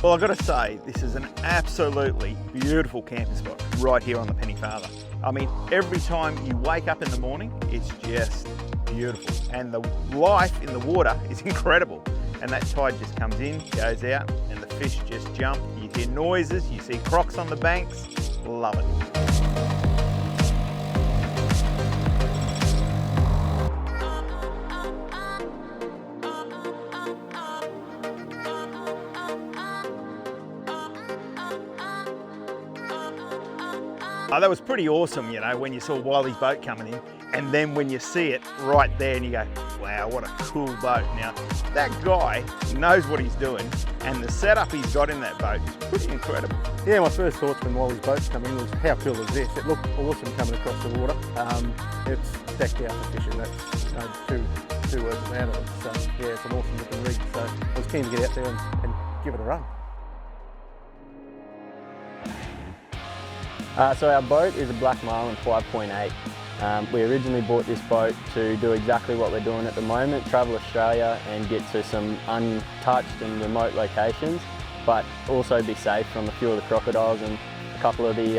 Well, I've got to say, this is an absolutely beautiful camping spot right here on the Pennefather. I mean, every time you wake up in the morning, it's just beautiful. And the life in the water is incredible. And that tide just comes in, goes out, and the fish just jump. You hear noises, you see crocs on the banks. Love it. Oh, that was pretty awesome, you know, when you saw Wylee's boat coming in, and then when you see it right there and you go, wow, what a cool boat. Now, that guy knows what he's doing, and the setup he's got in that boat is pretty incredible. Yeah, my first thoughts when Wylee's boat's come in was, how cool is this? It looked awesome coming across the water. It's decked out for fishing, that's two words about it. So yeah, it's an awesome looking rig, so I was keen to get out there and give it a run. So our boat is a Black Marlin 5.8. We originally bought this boat to do exactly what we're doing at the moment, travel Australia and get to some untouched and remote locations, but also be safe from a few of the crocodiles and a couple of the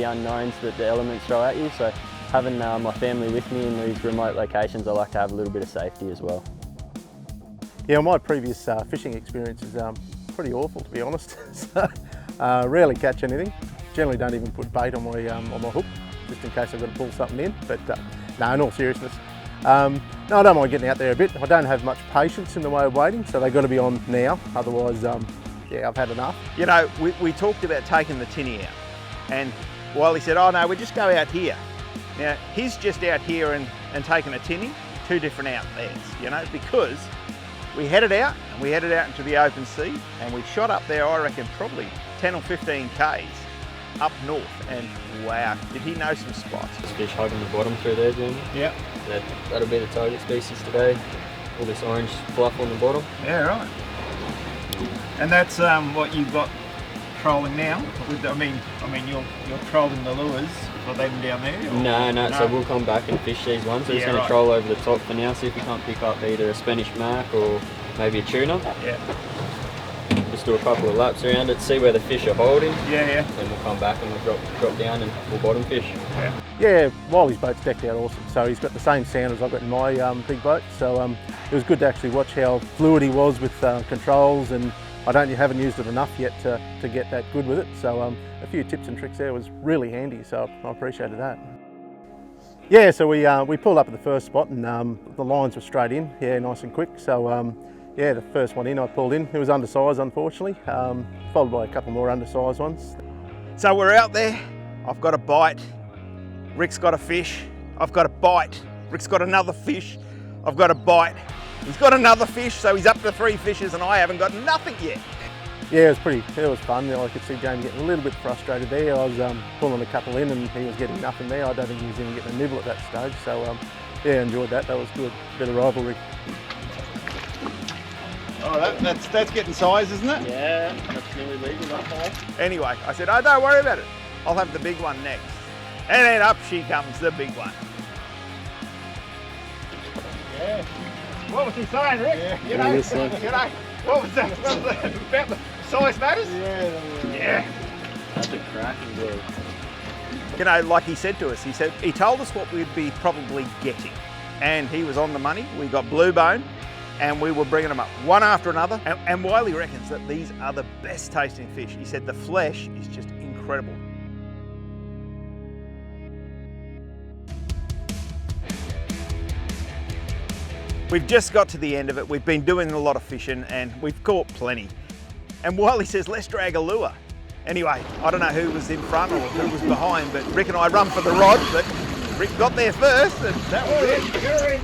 unknowns that the elements throw at you. So having my family with me in these remote locations, I like to have a little bit of safety as well. Yeah, my previous fishing experience is pretty awful, to be honest. So, rarely catch anything. Generally don't even put bait on my hook, just in case I've got to pull something in. But no, in all seriousness, no, I don't mind getting out there a bit. I don't have much patience in the way of waiting, so they've got to be on now. Otherwise, yeah, I've had enough. You know, we talked about taking the tinny out, and Wylee said, oh no, we just go out here. Now, he's just out here and taking a tinny, two different outlets, you know, because we headed out into the open sea, and we shot up there, I reckon, probably 10 or 15 Ks. Up north, and wow, did he know some spots? This fish hugging the bottom through there, Jamie. Yeah. That'll be the target species today. All this orange fluff on the bottom. Yeah, right. And that's what you've got trolling now. I mean, you're trolling the lures for them down there. Or? No. So we'll come back and fish these ones. We're just going to troll over the top for now, see if we can't pick up either a Spanish mac or maybe a tuna. Yeah. Just do a couple of laps around it, see where the fish are holding. Yeah. Then we'll come back and we'll drop down and we'll bottom fish. Yeah, Wylee's boat's decked out awesome. So he's got the same sound as I've got in my big boat. So it was good to actually watch how fluid he was with controls, and I haven't used it enough yet to get that good with it. So a few tips and tricks there was really handy. So I appreciated that. Yeah, so we pulled up at the first spot, and the lines were straight in. Yeah, nice and quick. So. Yeah, the first one in I pulled in. It was undersized, unfortunately, followed by a couple more undersized ones. So we're out there. I've got a bite. Rick's got a fish. I've got a bite. Rick's got another fish. I've got a bite. He's got another fish, so he's up to 3 fishes, and I haven't got nothing yet. Yeah, it was fun. I could see Jamie getting a little bit frustrated there. I was pulling a couple in, and he was getting nothing there. I don't think he was even getting a nibble at that stage. So yeah, enjoyed that. That was good. Bit of rivalry. Oh, that's getting size, isn't it? Yeah, that's nearly legal that far. Anyway, I said, oh, don't worry about it. I'll have the big one next. And then up she comes, the big one. Yeah. What was he saying, Rick? Yeah. You know, what was that? About the size matters? Yeah. That's a cracking deal. You know, like he said to us, he told us what we'd be probably getting. And he was on the money. We got blue bone, and we were bringing them up one after another. And Wylee reckons that these are the best tasting fish. He said the flesh is just incredible. We've just got to the end of it. We've been doing a lot of fishing and we've caught plenty. And Wylee says, let's drag a lure. Anyway, I don't know who was in front or who was behind, but Rick and I run for the rod, but Rick got there first and that was it. You're in.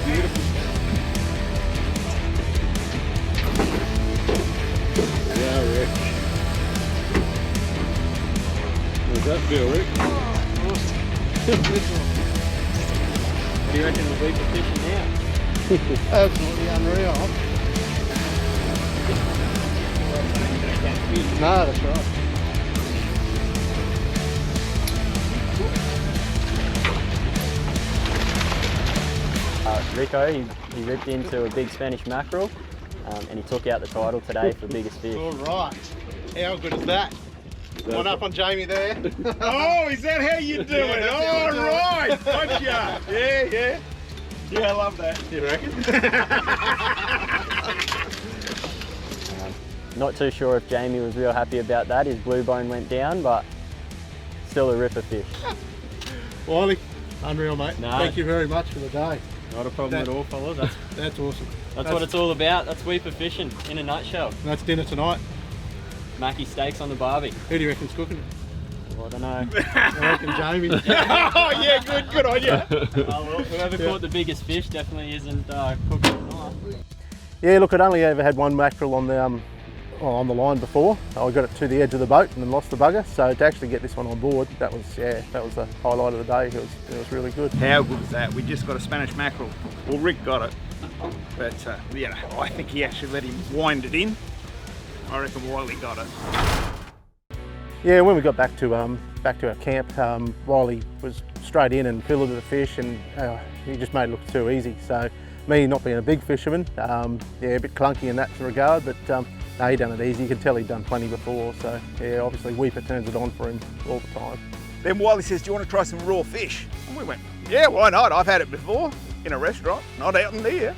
Beautiful. Yeah, Rick. How's that feel, Rick? Oh, what do you reckon we'll be for fishing now? Absolutely unreal. catch fish. No, that's right. Rico, he ripped into a big Spanish mackerel and he took out the title today for biggest fish. All right. How good is that? One up on Jamie there. Oh, is that how you do it? All right, gotcha. Yeah. Yeah, I love that. You reckon? Not too sure if Jamie was real happy about that. His blue bone went down, but still a ripper fish. Wylee, unreal, mate. No. Thank you very much for the day. Not a problem at all, fellas. That's awesome. That's what it's all about. That's weeper fishing in a nutshell. That's dinner tonight. Mackie steaks on the barbie. Who do you reckon's cooking it? Well, I don't know. I reckon Jamie. Oh yeah, good on you. Oh, well, whoever caught the biggest fish definitely isn't cooking tonight. Yeah, look, I'd only ever had one mackerel on the line before. I got it to the edge of the boat and then lost the bugger. So to actually get this one on board, that was the highlight of the day. It was really good. How good is that? We just got a Spanish mackerel. Well, Rick got it, but I think he actually let him wind it in. I reckon Wylee got it. Yeah, when we got back to our camp, Wylee was straight in and filleted the fish, and he just made it look too easy. So me not being a big fisherman, a bit clunky in that regard, but no, he done it easy. You can tell he'd done plenty before. So yeah, obviously Weeper turns it on for him all the time. Then Wylee says, "Do you want to try some raw fish?" And we went, "Yeah, why not? I've had it before in a restaurant, not out in here."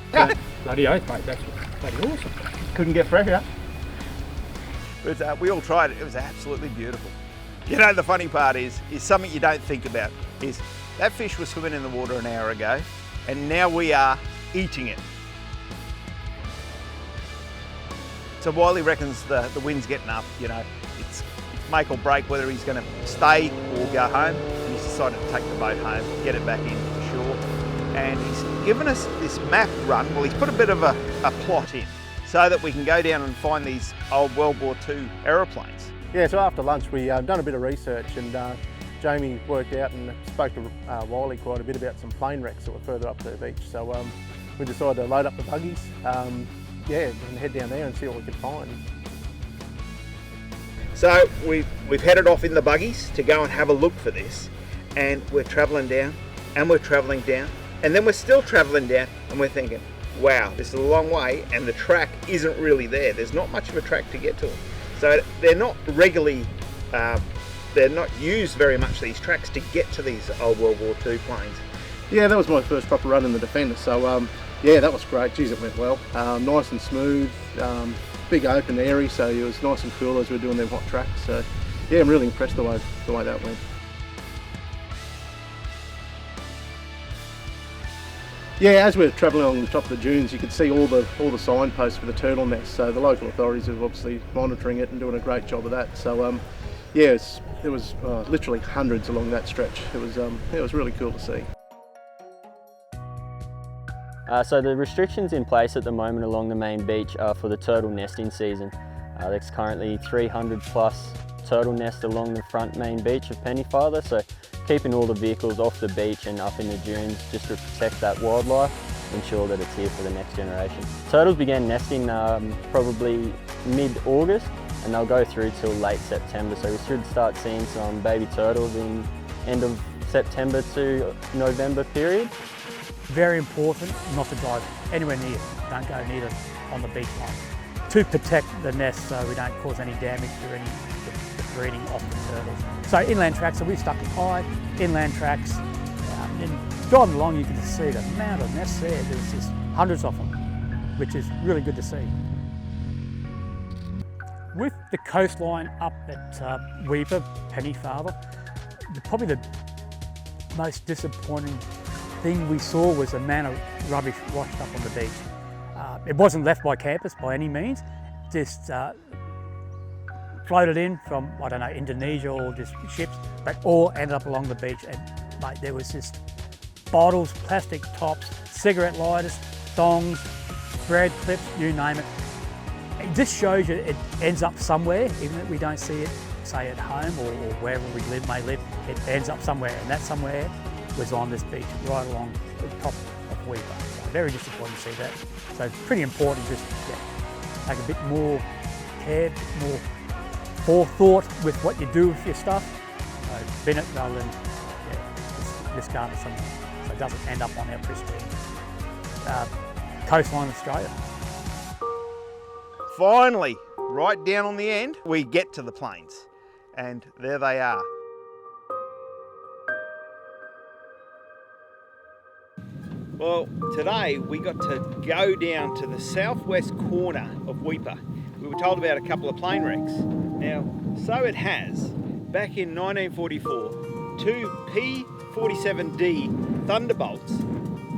Bloody oath, mate, that's bloody awesome. Couldn't get fresher. But we all tried it. It was absolutely beautiful. You know, the funny part is something you don't think about is that fish was swimming in the water an hour ago, and now we are eating it. So Wylee reckons the wind's getting up. You know, it's make or break whether he's going to stay or go home. And he's decided to take the boat home, get it back into shore, and he's given us this map run. Well, he's put a bit of a plot in, so that we can go down and find these old World War II aeroplanes. Yeah, so after lunch we done a bit of research, and Jamie worked out and spoke to Wylee quite a bit about some plane wrecks that were further up the beach. So we decided to load up the buggies, and head down there and see what we could find. So we've headed off in the buggies to go and have a look for this, and we're travelling down, and we're travelling down, and then we're still travelling down, and we're thinking, wow, this is a long way and the track isn't really there. There's not much of a track to get to them. So they're not regularly, they're not used very much, these tracks, to get to these old World War II planes. Yeah, that was my first proper run in the Defender, so yeah, that was great. Geez, it went well. Nice and smooth, big open, airy, so it was nice and cool as we were doing them hot tracks. So yeah, I'm really impressed the way that went. Yeah, as we're travelling along the top of the dunes, you could see all the signposts for the turtle nest. So the local authorities are obviously monitoring it and doing a great job of that. So yeah, there was literally hundreds along that stretch. It was really cool to see. So the restrictions in place at the moment along the main beach are for the turtle nesting season. There's currently 300 plus turtle nests along the front main beach of Pennefather, so keeping all the vehicles off the beach and up in the dunes just to protect that wildlife, ensure that it's here for the next generation. Turtles began nesting probably mid-August, and they'll go through till late September, so we should start seeing some baby turtles in end of September to November period. Very important not to dive anywhere near. Don't go near them on the beach line to protect the nest so we don't cause any damage to any the breeding of the turtles. So inland tracks, so we've stuck them high, inland tracks, and driving along you can just see the amount of nests there. There's just hundreds of them, which is really good to see. With the coastline up at Weeper, Pennefather, probably the most disappointing thing we saw was the amount of rubbish washed up on the beach. It wasn't left by campers by any means, just floated in from, I don't know, Indonesia or just ships, but all ended up along the beach, and mate, there was just bottles, plastic tops, cigarette lighters, thongs, bread clips, you name it. It just shows you it ends up somewhere, even if we don't see it, say at home or wherever we may live, it ends up somewhere, and that somewhere was on this beach right along the top of Weeper. So very disappointing to see that. So it's pretty important just take a bit more prepared, more forethought with what you do with your stuff. Bin it rather than discard it somewhere, so it doesn't end up on our pristine coastline of Australia. Finally, right down on the end, we get to the plains, and there they are. Well, today we got to go down to the southwest corner of WWII. We were told about a couple of plane wrecks. Now, so it has, back in 1944, two P-47D Thunderbolts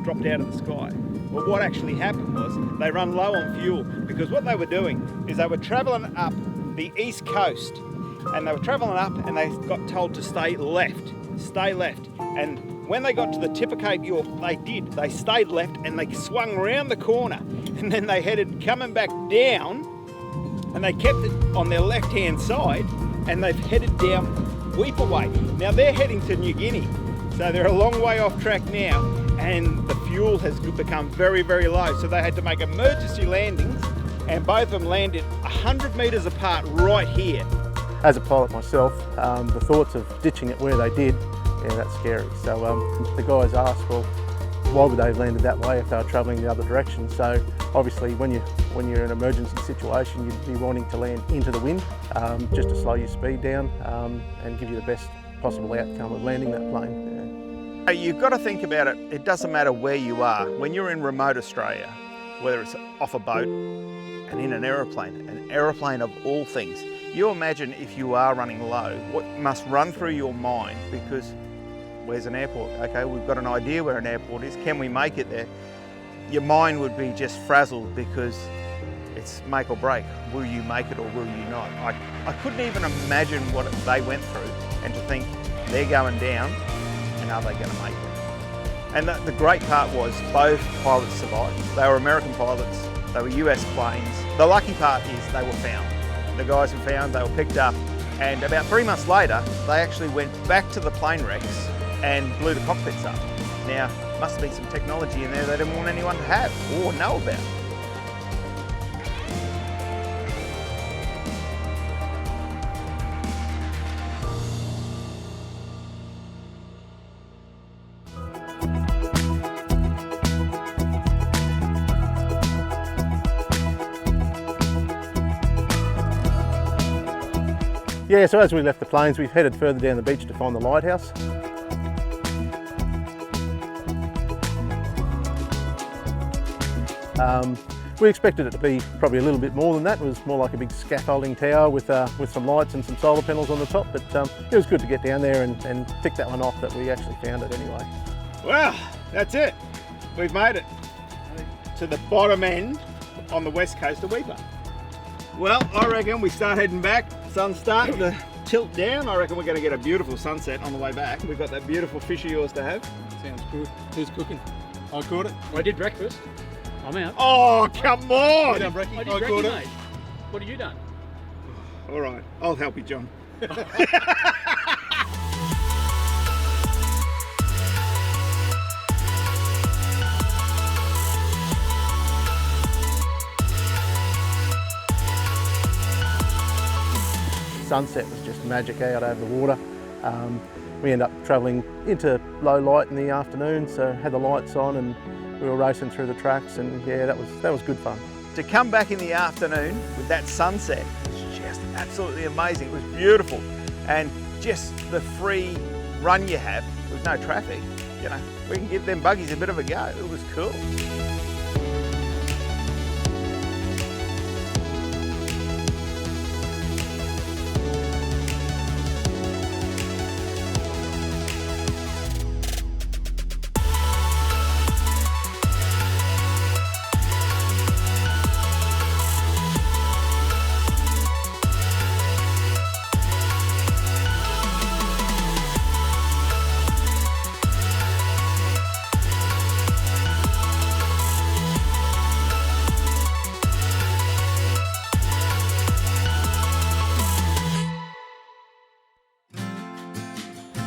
dropped out of the sky. Well, what actually happened was they run low on fuel, because what they were doing is they were travelling up the east coast, and they were travelling up and they got told to stay left. And when they got to the tip of Cape York, they did. They stayed left and they swung around the corner, and then they headed coming back down, and they kept it on their left-hand side, and they've headed down WWII way. Now they're heading to New Guinea, so they're a long way off track now, and the fuel has become very, very low. So they had to make emergency landings, and both of them landed 100 metres apart right here. As a pilot myself, the thoughts of ditching it where they did, yeah, that's scary. So the guys asked, well, why would they have landed that way if they were travelling the other direction? So obviously when you're in an emergency situation, you'd be wanting to land into the wind, just to slow your speed down and give you the best possible outcome of landing that plane. Yeah. You've got to think about it. It doesn't matter where you are. When you're in remote Australia, whether it's off a boat and in an aeroplane of all things, you imagine if you are running low, what must run through your mind, because where's an airport? Okay, we've got an idea where an airport is. Can we make it there? Your mind would be just frazzled, because it's make or break. Will you make it or will you not? I couldn't even imagine what they went through, and to think they're going down and are they going to make it? And the great part was both pilots survived. They were American pilots, they were US planes. The lucky part is they were found. The guys were found, they were picked up, and about 3 months later, they actually went back to the plane wrecks and blew the cockpits up. Now, must have been some technology in there they didn't want anyone to have or know about. Yeah, so as we left the plains, we headed further down the beach to find the lighthouse. We expected it to be probably a little bit more than that. It was more like a big scaffolding tower with some lights and some solar panels on the top, but it was good to get down there and tick that one off that we actually found it anyway. Well, that's it. We've made it to the bottom end on the west coast of WWII. Well, I reckon we start heading back. Sun's starting to tilt down. I reckon we're going to get a beautiful sunset on the way back. We've got that beautiful fish of yours to have. Sounds good. Who's cooking? I caught it. I did breakfast. I'm out. Oh, come on! You done brekkie? I did I brekkie, caught it. mate. What have you done? All right, I'll help you, John. Sunset was just magic out over the water. We ended up travelling into low light in the afternoon, so had the lights on and we were racing through the tracks, and yeah, that was good fun. To come back in the afternoon with that sunset was just absolutely amazing. It was beautiful, and just the free run you have with no traffic, you know, we can give them buggies a bit of a go. It was cool.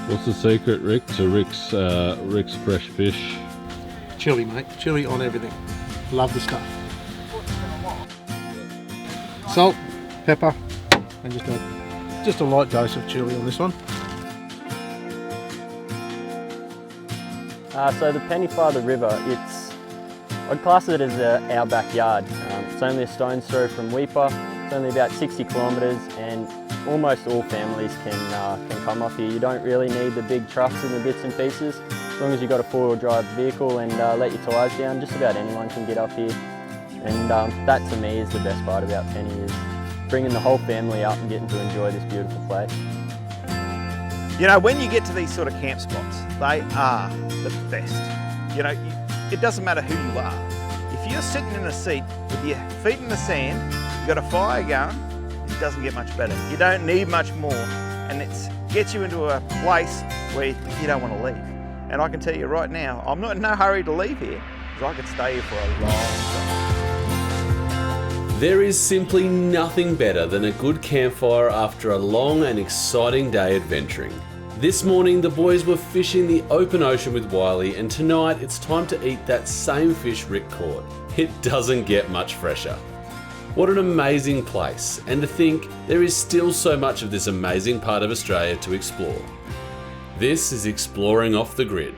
What's the secret, Rick, to Rick's fresh fish? Chili, mate. Chili on everything. Love the stuff. Salt, pepper, and just a light dose of chili on this one. So the Pennefather River, I'd class it as our backyard. It's only a stone's throw from WWII. It's only about 60 kilometres, and almost all families can come up here. You don't really need the big trucks and the bits and pieces. As long as you've got a four-wheel drive vehicle and let your tyres down, just about anyone can get up here. And that to me is the best part about Penny, is bringing the whole family up and getting to enjoy this beautiful place. You know, when you get to these sort of camp spots, they are the best. You know, it doesn't matter who you are. If you're sitting in a seat with your feet in the sand, you've got a fire going, it doesn't get much better. You don't need much more, and it gets you into a place where you don't want to leave. And I can tell you right now, I'm not in no hurry to leave here, because I could stay here for a long time. There is simply nothing better than a good campfire after a long and exciting day adventuring. This morning the boys were fishing the open ocean with Wylee, and tonight it's time to eat that same fish Rick caught. It doesn't get much fresher. What an amazing place, and to think there is still so much of this amazing part of Australia to explore. This is Exploring Off the Grid.